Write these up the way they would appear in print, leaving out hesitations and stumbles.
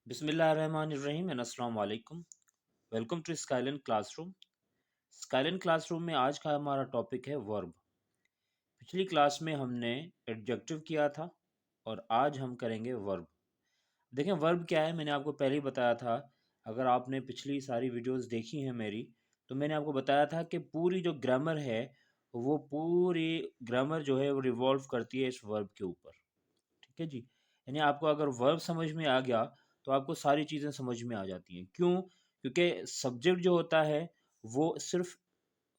बिस्मिल्लाहिर्रहमानिर्रहीम एंड अस्सलाम वालेकुम। Welcome to Skylan classroom. Skylan classroom में आज का हमारा टॉपिक है वर्ब। पिछली क्लास में हमने एडजेक्टिव किया था और आज हम करेंगे वर्ब। देखें वर्ब क्या है, मैंने आपको पहले ही बताया था। अगर आपने पिछली सारी वीडियोस देखी हैं मेरी, तो मैंने आपको बताया था कि पूरी जो ग्रामर है वो पूरी ग्रामर जो है वो रिवॉल्व करती है इस वर्ब के ऊपर। ठीक है जी। यानी आपको अगर वर्ब समझ में आ गया तो आपको सारी चीज़ें समझ में आ जाती हैं। क्यों? क्योंकि सब्जेक्ट जो होता है वो सिर्फ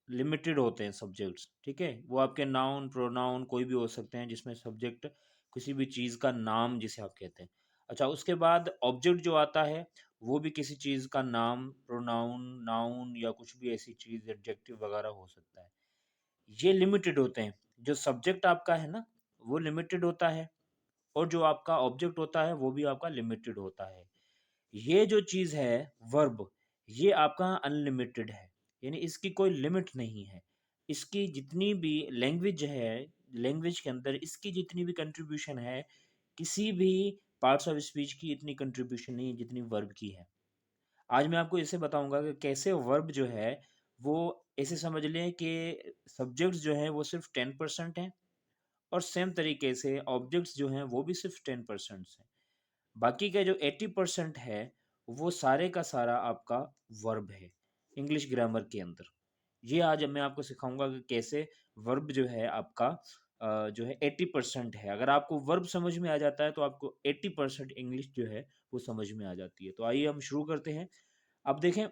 लिमिटेड होते हैं सब्जेक्ट्स। ठीक है, वो आपके नाउन प्रोनाउन कोई भी हो सकते हैं जिसमें सब्जेक्ट किसी भी चीज़ का नाम जिसे आप कहते हैं। अच्छा, उसके बाद ऑब्जेक्ट जो आता है वो भी किसी चीज़ का नाम प्रोनाउन नाउन या कुछ भी ऐसी चीज़ एडजेक्टिव वगैरह हो सकता है। ये लिमिटेड होते हैं। जो सब्जेक्ट आपका है ना वो लिमिटेड होता है और जो आपका ऑब्जेक्ट होता है वो भी आपका लिमिटेड होता है। ये जो चीज़ है वर्ब, ये आपका अनलिमिटेड है, यानी इसकी कोई लिमिट नहीं है। इसकी जितनी भी लैंग्वेज है, लैंग्वेज के अंदर इसकी जितनी भी कंट्रीब्यूशन है, किसी भी पार्ट्स ऑफ स्पीच की इतनी कंट्रीब्यूशन नहीं है जितनी वर्ब की है। आज मैं आपको इसे बताऊंगा कि कैसे वर्ब जो है वो ऐसे समझ लें कि सब्जेक्ट्स जो हैं वो सिर्फ 10% हैं और सेम तरीके से ऑब्जेक्ट्स जो हैं वो भी सिर्फ 10% हैं। बाकी का जो 80% है वो सारे का सारा आपका वर्ब है इंग्लिश ग्रामर के अंदर। ये आज मैं आपको सिखाऊंगा कि कैसे वर्ब जो है आपका जो है 80% है। अगर आपको वर्ब समझ में आ जाता है तो आपको 80% इंग्लिश जो है वो समझ में आ जाती है। तो आइए हम शुरू करते हैं। अब देखें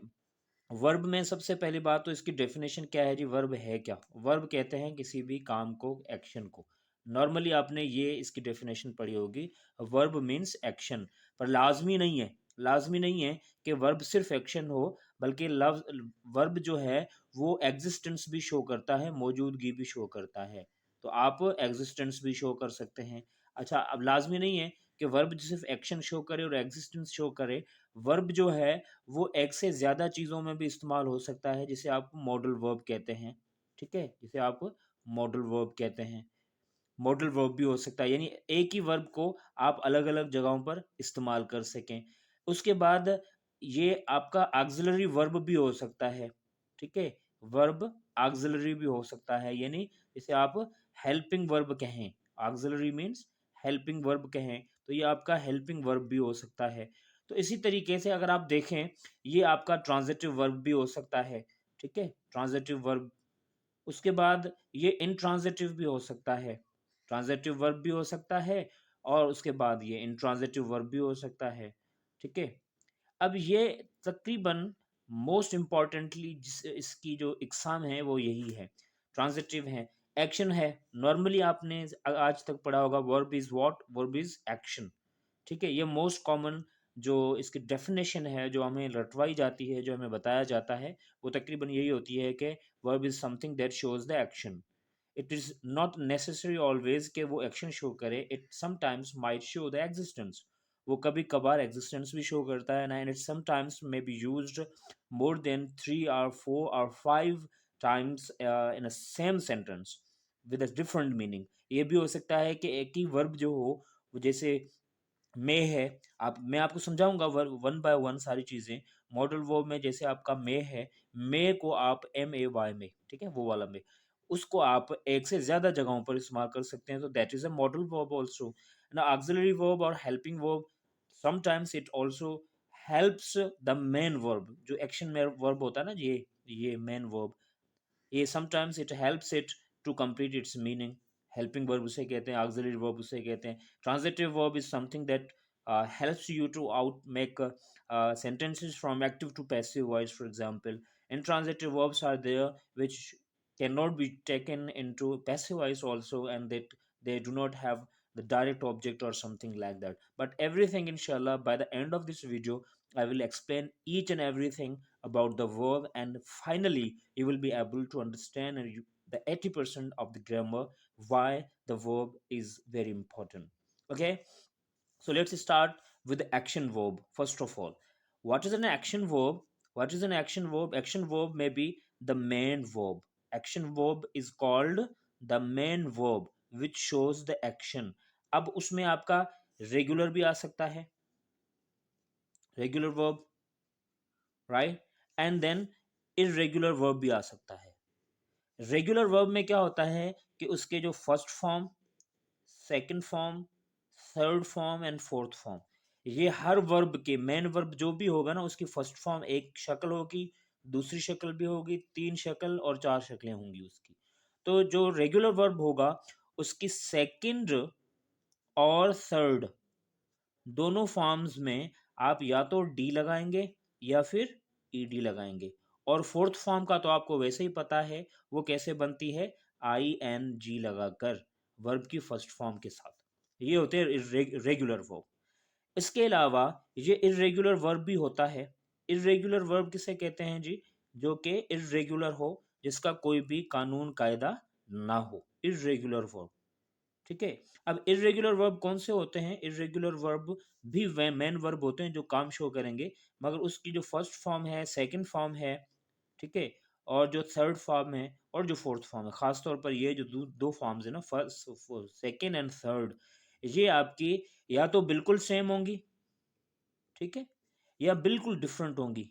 वर्ब में सबसे पहली बात तो इसकी डेफिनेशन क्या है जी। वर्ब है क्या? वर्ब कहते हैं किसी भी काम को, एक्शन को। नॉर्मली आपने ये इसकी डेफिनेशन पढ़ी होगी, वर्ब मीन्स एक्शन। पर लाजमी नहीं है, लाजमी नहीं है कि वर्ब सिर्फ एक्शन हो, बल्कि लव वर्ब जो है वो एग्जिस्टेंस भी शो करता है, मौजूदगी भी शो करता है। तो आप एग्जिस्टेंस भी शो कर सकते हैं। अच्छा, अब लाजमी नहीं है कि वर्ब सिर्फ एक्शन शो करे और एग्जिस्टेंस शो करे। वर्ब जो है वो एक से ज़्यादा चीज़ों में भी इस्तेमाल हो सकता है, जिसे आप मॉडल वर्ब कहते हैं। ठीक है, जिसे आप मॉडल वर्ब कहते हैं। मॉडल वर्ब भी हो सकता है, यानी एक ही वर्ब को आप अलग अलग जगहों पर इस्तेमाल कर सकें। उसके बाद ये आपका ऑक्सिलरी वर्ब भी हो सकता है। ठीक है, वर्ब ऑक्सिलरी भी हो सकता है, यानी इसे आप हेल्पिंग वर्ब कहें। ऑक्सिलरी मीन्स हेल्पिंग वर्ब कहें, तो ये आपका हेल्पिंग वर्ब भी हो सकता है। तो इसी तरीके से अगर आप देखें, ये आपका ट्रांजिटिव वर्ब भी हो सकता है। ठीक है, ट्रांजिटिव वर्ब। उसके बाद ये इंट्रांजिटिव भी हो सकता है। ट्रांजिटिव वर्ब भी हो सकता है और उसके बाद ये इंट्रांजिटिव वर्ब भी हो सकता है। ठीक है, अब ये तकरीबन मोस्ट इम्पॉर्टेंटली जिस इसकी जो इकसाम है वो यही है। ट्रांजिटिव है, एक्शन है। नॉर्मली आपने आज तक पढ़ा होगा verb is what, verb is action. ठीक है, ये मोस्ट कॉमन जो इसकी डेफिनेशन है जो हमें रटवाई जाती है, जो हमें बताया जाता है, वो तकरीबन यही होती है कि verb is something that shows the action. It is not necessary always कि वो एक्शन शो करे, it sometimes might show the existence. वो कभी कभार एग्जिस्टेंस भी शो करता है ना, and it sometimes may be used more than 3 or 4 or 5 times in a same sentence with a different meaning. ये भी हो सकता है कि एक ही वर्ब जो हो, वो जैसे मे है, आप मैं आपको समझाऊंगा वन बाय वन सारी चीजें। मॉडल वर्ब में जैसे आपका मे है, मे को आप MAY में, ठीक है, वो वाला मे, उसको आप एक से ज्यादा जगहों पर इस्तेमाल कर सकते हैं, तो that is a modal verb also ना। ऑक्सिलरी वर्ब और helping verb, sometimes it also helps the main verb. जो एक्शन में वर्ब होता है ना, ये मेन वर्ब, ये sometimes it helps it to complete its meaning. Helping verb उसे कहते हैं, ऑक्सिलरी वर्ब उसे कहते हैं। Transitive verb is something that helps you to out make sentences from active to passive voice, for example. Intransitive verbs are there which cannot be taken into passive voice also, and that they do not have the direct object or something like that. But everything, inshallah, by the end of this video I will explain each and everything about the verb, and finally you will be able to understand the 80% of the grammar, why the verb is very important. Okay, so let's start with the action verb. First of all, what is an action verb? What is an action verb? Action verb may be the main verb. Action verb is called the main verb which shows the action. अब उसमें आपका regular भी आ सकता है, regular verb, right. And then irregular verb भी आ सकता है। रेगुलर वर्ब में क्या होता है कि उसके जो first form, second form, third form and fourth form, ये हर वर्ब के, मेन वर्ब जो भी होगा ना, उसकी फर्स्ट फॉर्म एक शक्ल होगी, दूसरी शक्ल भी होगी, तीन शक्ल और चार शक्लें होंगी उसकी। तो जो रेगुलर वर्ब होगा उसकी सेकंड और थर्ड दोनों फॉर्म्स में आप या तो डी लगाएंगे या फिर ईडी लगाएंगे। और फोर्थ फॉर्म का तो आपको वैसे ही पता है वो कैसे बनती है, आई एन जी लगाकर वर्ब की फर्स्ट फॉर्म के साथ। ये होते हैं रेगुलर वर्ब। इसके अलावा ये इर्रेगुलर वर्ब भी होता है। इर्रेगुलर वर्ब किसे कहते हैं जी, जो कि इर्रेगुलर हो, जिसका कोई भी कानून कायदा ना हो, इर्रेगुलर वर्ब। ठीक है। अब इर्रेगुलर वर्ब कौन से होते हैं, इर्रेगुलर वर्ब भी वे मेन वर्ब होते हैं जो काम शो करेंगे, मगर उसकी जो फर्स्ट फॉर्म है, सेकंड फॉर्म है, ठीक है, और जो थर्ड फॉर्म है और जो फोर्थ फॉर्म है, खासतौर पर ये जो दो फॉर्म्स है ना, फर्स्ट, सेकंड एंड थर्ड, ये आपकी या तो बिल्कुल सेम होंगी, ठीक है, या बिल्कुल डिफरेंट होंगी,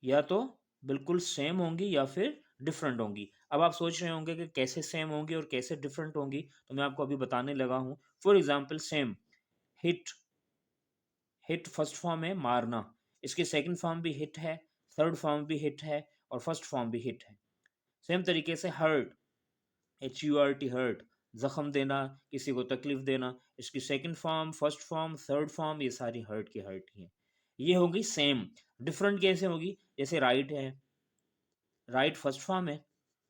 या तो बिल्कुल सेम होंगी या फिर डिफरेंट होंगी। अब आप सोच रहे होंगे कि कैसे सेम होंगी और कैसे डिफरेंट होंगी, तो मैं आपको अभी बताने लगा हूं। For example same, hit, hit first form है मारना, इसकी सेकंड फॉर्म भी हिट है, थर्ड फॉर्म भी हिट है और फर्स्ट फॉर्म भी हिट है। सेम तरीके से हर्ट, HURT, हर्ट, जख्म देना, किसी को तकलीफ देना, इसकी second form, first form, third form, ये सारी हर्ट की हर्ट ही है। ये होगी सेम। डिफरेंट कैसे होगी, जैसे राइट है, राइट फर्स्ट फॉर्म है,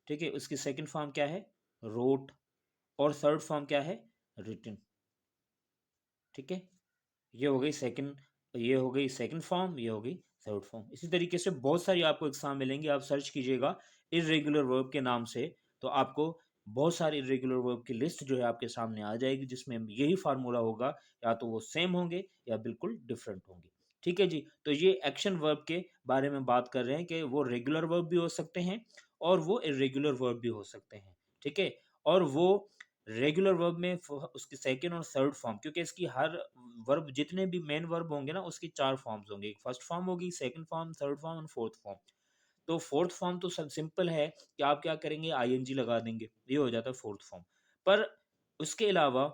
ठीक है, उसकी सेकंड फॉर्म क्या है, रोट, और थर्ड फॉर्म क्या है, रिटन। ठीक है, ये हो गई सेकंड, ये हो गई सेकंड फॉर्म, ये हो गई थर्ड फॉर्म। इसी तरीके से बहुत सारी आपको एग्जाम मिलेंगे, आप सर्च कीजिएगा इर्रेगुलर वर्ब के नाम से, तो आपको बहुत सारे इर्रेगुलर वर्ब की लिस्ट जो है आपके सामने आ जाएगी, जिसमें यही फार्मूला होगा, या तो वो सेम होंगे या बिल्कुल डिफरेंट होंगे। ठीक है जी, तो ये एक्शन वर्ब के बारे में बात कर रहे हैं कि वो रेगुलर वर्ब भी हो सकते हैं और वो इर्रेगुलर वर्ब भी हो सकते हैं। ठीक है, और वो रेगुलर वर्ब में उसकी सेकंड और थर्ड फॉर्म, क्योंकि इसकी हर वर्ब, जितने भी मेन वर्ब होंगे ना, उसकी चार फॉर्म्स होंगे, एक फर्स्ट फॉर्म होगी, सेकंड फॉर्म, थर्ड फॉर्म और फोर्थ फॉर्म। तो फोर्थ फॉर्म तो सब सिंपल है कि आप क्या करेंगे, आईएनजी लगा देंगे, ये हो जाता है फोर्थ फॉर्म। पर उसके अलावा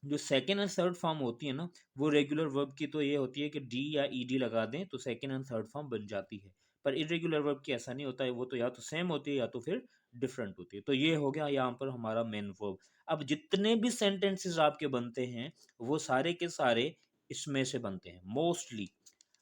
जो सेकंड एंड थर्ड फॉर्म होती है ना, वो रेगुलर वर्ब की तो ये होती है कि डी या ईडी लगा दें तो सेकंड एंड थर्ड फॉर्म बन जाती है। पर इरेगुलर वर्ब की ऐसा नहीं होता है, वो तो या तो सेम होती है या तो फिर डिफरेंट होती है। तो ये हो गया यहाँ पर हमारा मेन वर्ब। अब जितने भी सेंटेंसेस आपके बनते हैं वो सारे के सारे इसमें से बनते हैं मोस्टली।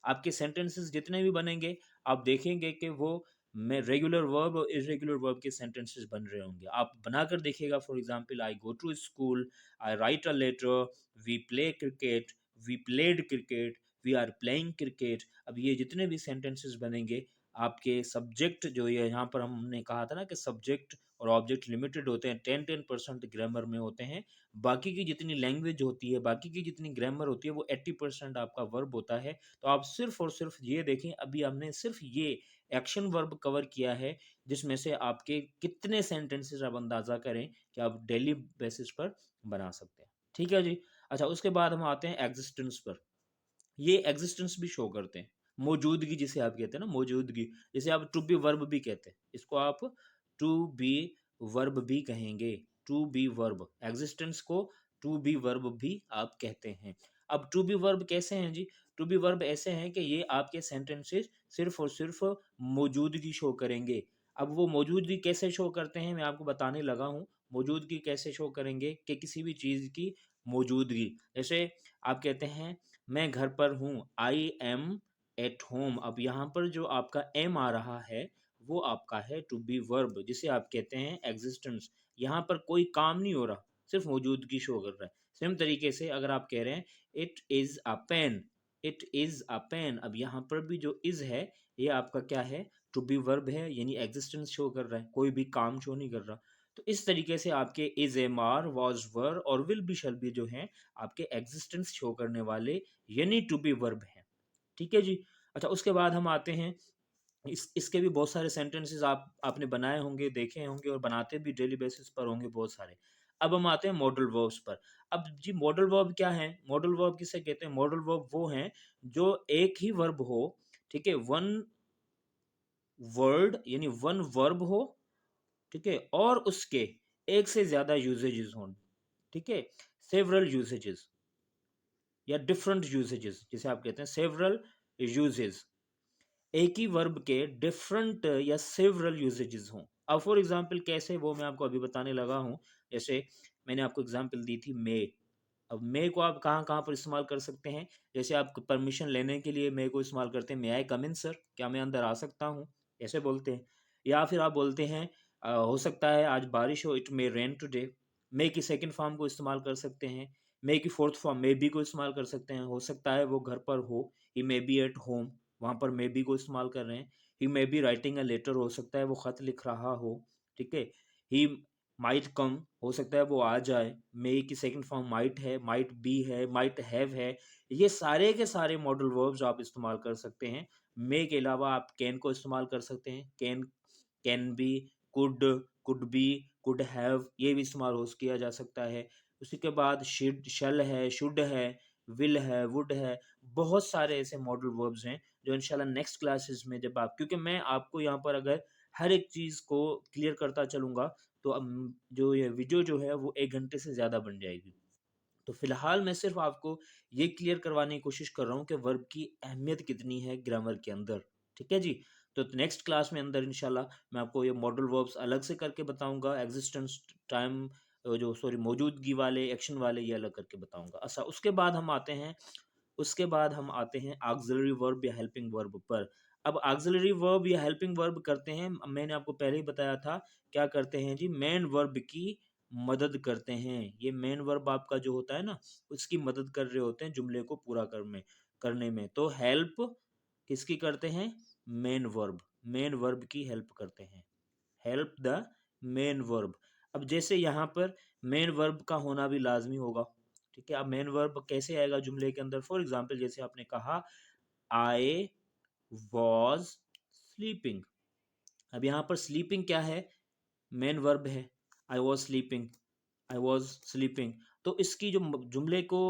आपके सेंटेंसेस जितने भी बनेंगे, आप देखेंगे कि वो में रेगुलर वर्ब और इरेगुलर वर्ब के सेंटेंसेस बन रहे होंगे। आप बनाकर देखिएगा, for example, I go to school, I write a letter, we play cricket, we played cricket, we are playing cricket. अब ये जितने भी सेंटेंसेस बनेंगे, आपके सब्जेक्ट जो ये यहाँ पर हमने कहा था ना कि सब्जेक्ट और ऑब्जेक्ट लिमिटेड होते हैं, 10% ग्रामर में होते हैं। बाकी की जितनी लैंग्वेज होती है, बाकी की जितनी ग्रामर होती है, वो 80% आपका वर्ब होता है। तो आप सिर्फ और सिर्फ ये देखें, अभी हमने सिर्फ ये एक्शन वर्ब कवर किया है, जिसमें से आपके कितने सेंटेंसेस आप अंदाजा करें कि आप डेली बेसिस पर बना सकते हैं। ठीक है जी। अच्छा, उसके बाद हम आते हैं एग्जिस्टेंस पर। ये एग्जिस्टेंस भी शो करते हैं, मौजूदगी जिसे आप कहते हैं ना, मौजूदगी, जिसे आप टू बी वर्ब भी कहते हैं, इसको आप टू बी वर्ब भी कहेंगे। टू बी वर्ब, एग्जिस्टेंस को टू बी वर्ब भी आप कहते हैं। अब टू बी वर्ब कैसे हैं जी, टू बी वर्ब ऐसे हैं कि ये आपके सेंटेंसेस सिर्फ और सिर्फ मौजूदगी शो करेंगे। अब वो मौजूदगी कैसे शो करते हैं, मैं आपको बताने लगा हूँ। मौजूदगी कैसे शो करेंगे कि किसी भी चीज़ की मौजूदगी, जैसे आप कहते हैं मैं घर पर हूँ, आई एम एट होम। अब यहाँ पर जो आपका एम आ रहा है वो आपका है टू बी वर्ब, जिसे आप कहते हैं एग्जिस्टेंस। यहाँ पर कोई काम नहीं हो रहा, सिर्फ मौजूदगी शो कर रहा है। सेम तरीके से अगर आप कह रहे हैं it is a pen, it is a pen, अब यहाँ पर भी जो इज है ये आपका क्या है, टू बी वर्ब है, यानी एग्जिस्टेंस शो कर रहा है, कोई भी काम शो नहीं कर रहा। तो इस तरीके से आपके इज, एम, आर, वाज, वर और विल बी, शैल बी जो हैं आपके एग्जिस्टेंस शो करने वाले यानी टू बी वर्ब हैं। ठीक है जी। अच्छा, उसके बाद हम आते हैं, इसके भी बहुत सारे सेंटेंसेस आपने बनाए होंगे, देखे होंगे और बनाते भी डेली बेसिस पर होंगे बहुत सारे। अब हम आते हैं मॉडल वर्ब्स पर। अब जी मॉडल वर्ब क्या है? मॉडल वर्ब किसे कहते हैं? मॉडल वर्ब वो हैं जो एक ही वर्ब हो, ठीक है? वन वर्ड यानी वन वर्ब हो, ठीक है? और उसके एक से ज्यादा यूसेजेस हों, ठीक है? सेवरल यूसेजेस या डिफरेंट यूसेजेस जिसे आप कहते हैं सेवरल यूजेस, एक ही वर्ब के डिफरेंट या सेवरल यूसेजेस हों। अब फॉर एग्जांपल कैसे, वो मैं आपको अभी बताने लगा हूँ। जैसे मैंने आपको एग्जांपल दी थी मे। अब मे को आप कहाँ कहाँ पर इस्तेमाल कर सकते हैं? जैसे आप परमिशन लेने के लिए मे को इस्तेमाल करते हैं, मे आई कम इन सर, क्या मैं अंदर आ सकता हूँ, ऐसे बोलते हैं। या फिर आप बोलते हैं हो सकता है आज बारिश हो, इट मे रेन टुडे। मे की सेकंड फॉर्म को इस्तेमाल कर सकते हैं। मे की फोर्थ फॉर्म मे बी को इस्तेमाल कर सकते हैं, हो सकता है वो घर पर हो, he may be at home, वहाँ पर मे बी को इस्तेमाल कर रहे हैं। He may be writing a letter, हो सकता है वो खत लिख रहा हो, ठीक है। ही माइट कम, हो सकता है वो आ जाए। मे की सेकंड फॉर्म माइट है, माइट बी है, माइट हैव है। ये सारे के सारे मॉडल वर्ब्स आप इस्तेमाल कर सकते हैं। मे के अलावा आप कैन को इस्तेमाल कर सकते हैं, can, can be, could, could be, could have, ये भी इस्तेमाल हो किया जा सकता है। उसी के बाद शिड, शल है, शुड है, विल है, वुड है। बहुत सारे ऐसे मॉडल वर्ब्स हैं जो इंशाल्लाह नेक्स्ट क्लासेस में जब आप, क्योंकि मैं आपको यहाँ पर अगर हर एक चीज़ को क्लियर करता चलूँगा तो जो ये वीडियो जो है वो 1 घंटे से ज़्यादा बन जाएगी। तो फिलहाल मैं सिर्फ आपको ये क्लियर करवाने की कोशिश कर रहा हूँ कि वर्ब की अहमियत कितनी है ग्रामर के अंदर, ठीक है जी। तो नेक्स्ट क्लास में अंदर इंशाल्लाह मैं आपको ये मॉडल वर्ब्स अलग से करके बताऊंगा, एग्जिस्टेंस, टाइम, जो सॉरी मौजूदगी वाले, एक्शन वाले, ये अलग करके बताऊंगा। अच्छा, उसके बाद हम आते हैं ऑक्सिलरी वर्ब या हेल्पिंग वर्ब पर। अब ऑक्सिलरी वर्ब या हेल्पिंग वर्ब करते हैं, मैंने आपको पहले ही बताया था क्या करते हैं जी, मेन वर्ब की मदद करते हैं। ये मेन वर्ब आपका जो होता है ना, उसकी मदद कर रहे होते हैं जुमले को पूरा करने में। तो हेल्प किसकी करते हैं? मेन वर्ब, मेन वर्ब की हेल्प करते हैं, हेल्प द मेन वर्ब। अब जैसे यहाँ पर मेन वर्ब का होना भी लाजमी होगा, ठीक है। अब मेन वर्ब कैसे आएगा जुमले के अंदर? फॉर एग्जाम्पल जैसे आपने कहा आई वॉज स्लीपिंग। अब यहाँ पर स्लीपिंग क्या है? मेन वर्ब है। I was sleeping, I was sleeping. तो इसकी जो जुमले को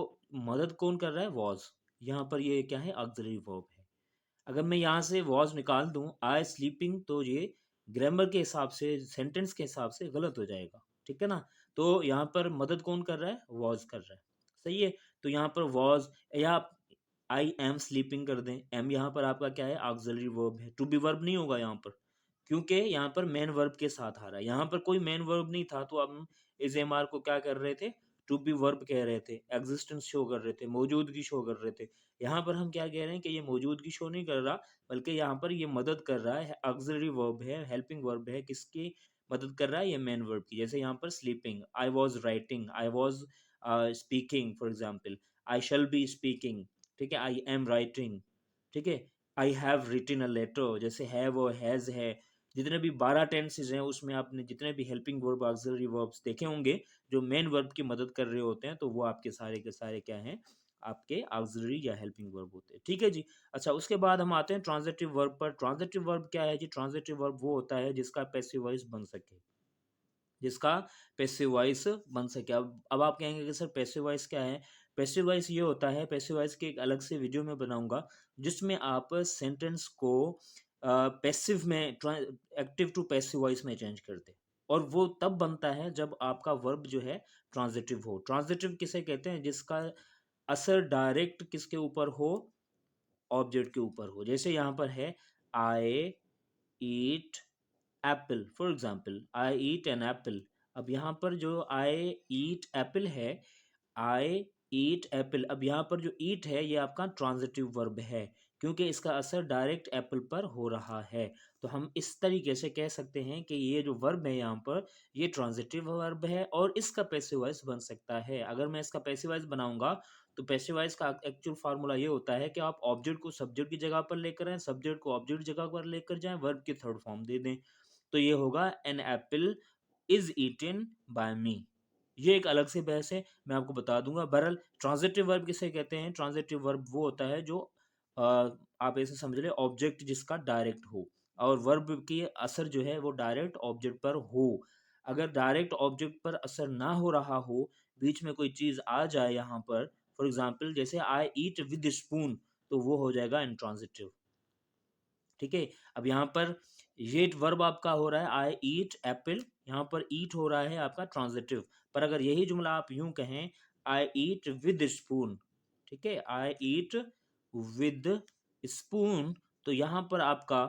मदद कौन कर रहा है? वॉज। यहाँ पर ये क्या है? ऑक्सिलरी वर्ब है। अगर मैं यहाँ से वॉज निकाल दूं आई स्लीपिंग, तो ये ग्रामर के हिसाब से, सेंटेंस के हिसाब से गलत हो जाएगा, ठीक है ना। तो यहाँ पर मदद कौन कर रहा है? वॉज कर रहा है, सही है। तो यहाँ पर वॉज, या आई एम स्लीपिंग कर दें, एम यहाँ पर आपका क्या है? ऑक्सिलरी वर्ब है, टू बी वर्ब नहीं होगा यहाँ पर, क्योंकि यहाँ पर मेन वर्ब के साथ आ रहा है। यहाँ पर कोई मेन वर्ब नहीं था तो हम इस एम आर को क्या कर रहे थे? टू बी वर्ब कह रहे थे, एग्जिस्टेंस शो कर रहे थे, मौजूदगी शो कर रहे थे। यहाँ पर हम क्या कह रहे हैं कि ये मौजूदगी शो नहीं कर रहा, बल्कि यहाँ पर ये मदद कर रहा है, ऑक्सिलरी वर्ब है, हेल्पिंग वर्ब है। किसकी मदद कर रहा है? ये मेन वर्ब की। जैसे यहाँ पर sleeping, I was writing, I was speaking, for example I shall be speaking, ठीक है, आई एम राइटिंग, ठीक है। I have written a letter, जैसे हैव और हैज है। जितने भी 12 टेंसेज हैं उसमें आपने जितने भी हेल्पिंग वर्ब, ऑक्सिलरी वर्ब्स देखे होंगे जो मेन वर्ब की मदद कर रहे होते हैं, तो वो आपके सारे के सारे क्या हैं? आपके ऑक्सिलरी या हेल्पिंग वर्ब होते हैं, ठीक है जी। अच्छा, उसके बाद हम आते हैं ट्रांजिटिव वर्ब पर। ट्रांजिटिव वर्ब क्या है जी? ट्रांजिटिव वर्ब वो होता है जिसका पैसिव वॉइस बन सके, जिसका पैसिव वॉइस बन सके। अब आप कहेंगे कि सर पैसिव वॉइस क्या है? पैसिव वॉइस ये होता है, पैसिव वॉइस की एक अलग से वीडियो में बनाऊंगा जिसमें आप सेंटेंस को पैसिव में एक्टिव टू पैसिव वॉइस में चेंज कर दे। और वो तब बनता है जब आपका वर्ब जो है ट्रांजिटिव हो। ट्रांजिटिव किसे कहते हैं? जिसका असर डायरेक्ट किसके ऊपर हो? ऑब्जेक्ट के ऊपर हो। जैसे यहाँ पर है I eat apple, for example I eat an apple. अब यहाँ पर जो आई ईट एप्पल है, आई ईट एप्पल, अब यहाँ पर जो ईट है ये आपका ट्रांजिटिव वर्ब है, क्योंकि इसका असर डायरेक्ट एप्पल पर हो रहा है। तो हम इस तरीके से कह सकते हैं कि ये जो वर्ब है यहाँ पर, ये ट्रांजिटिव वर्ब है और इसका पैसिव वॉइस बन सकता है। अगर मैं इसका पैसिव वॉइस बनाऊंगा तो पैसिव वॉइस का एक्चुअल फार्मूला ये होता है कि आप ऑब्जेक्ट को सब्जेक्ट की जगह पर लेकर आए, सब्जेक्ट को ऑब्जेक्ट जगह पर लेकर जाएं, वर्ब की थर्ड फॉर्म दे दें। तो ये होगा an apple is eaten by me. ये एक अलग से बहस है, मैं आपको बता दूंगा। बहरहाल ट्रांजिटिव वर्ब किसे कहते हैं? ट्रांजिटिव वर्ब वो होता है जो अ, आप ऐसे समझ ले, ऑब्जेक्ट जिसका डायरेक्ट हो और वर्ब की असर जो है वो डायरेक्ट ऑब्जेक्ट पर हो। अगर डायरेक्ट ऑब्जेक्ट पर असर ना हो रहा हो, बीच में कोई चीज़ आ जाए यहाँ पर, फॉर एग्ज़ाम्पल जैसे आई ईट विद स्पून, तो वो हो जाएगा इंट्रांजिटिव। ठीक है? अब यहाँ पर ये वर्ब आपका हो रहा है आई ईट एप्पल, यहाँ पर ईट हो रहा है आपका ट्रांजिटिव। पर अगर यही जुमला आप यूँ कहें आई ईट विद स्पून, ठीक है? आई ईट विद स्पून, तो यहाँ पर आपका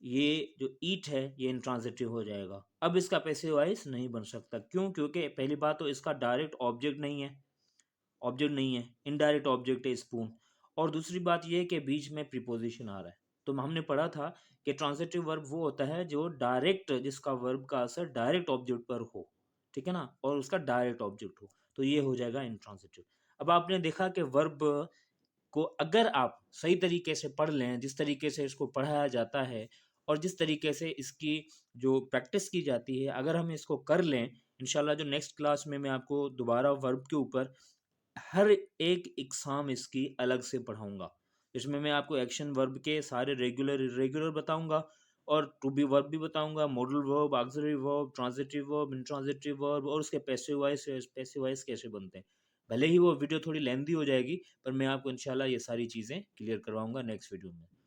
ये जो ईट है ये इंट्रांजिटिव हो जाएगा। अब इसका पैसिव वॉइस नहीं बन सकता। क्यों? क्योंकि पहली बात तो इसका डायरेक्ट ऑब्जेक्ट नहीं है, इनडायरेक्ट ऑब्जेक्ट है स्पून। और दूसरी बात ये है कि बीच में प्रीपोजिशन आ रहा है। तो हमने पढ़ा था कि ट्रांजिटिव वर्ब वो होता है जो डायरेक्ट, जिसका वर्ब का असर डायरेक्ट ऑब्जेक्ट पर हो, ठीक है ना, और उसका डायरेक्ट ऑब्जेक्ट हो, तो ये हो जाएगा इंट्रांजिटिव। अब आपने देखा कि वर्ब को अगर आप सही तरीके से पढ़ लें, जिस तरीके से इसको पढ़ाया जाता है और जिस तरीके से इसकी जो प्रैक्टिस की जाती है, अगर हम इसको कर लें, इंशाल्लाह जो नेक्स्ट क्लास में मैं आपको दोबारा वर्ब के ऊपर हर एक इकसाम इसकी अलग से पढ़ाऊँगा। इसमें मैं आपको एक्शन वर्ब के सारे रेगुलर, इर्रेगुलर बताऊँगा और टू बी वर्ब भी बताऊँगा, modal verb, auxiliary verb, transitive verb, intransitive verb और उसके पैसिव वॉइस कैसे बनते हैं। भले ही वो वीडियो थोड़ी लेंथी हो जाएगी, पर मैं आपको इंशाल्लाह ये सारी चीज़ें क्लियर करवाऊँगा नेक्स्ट वीडियो में।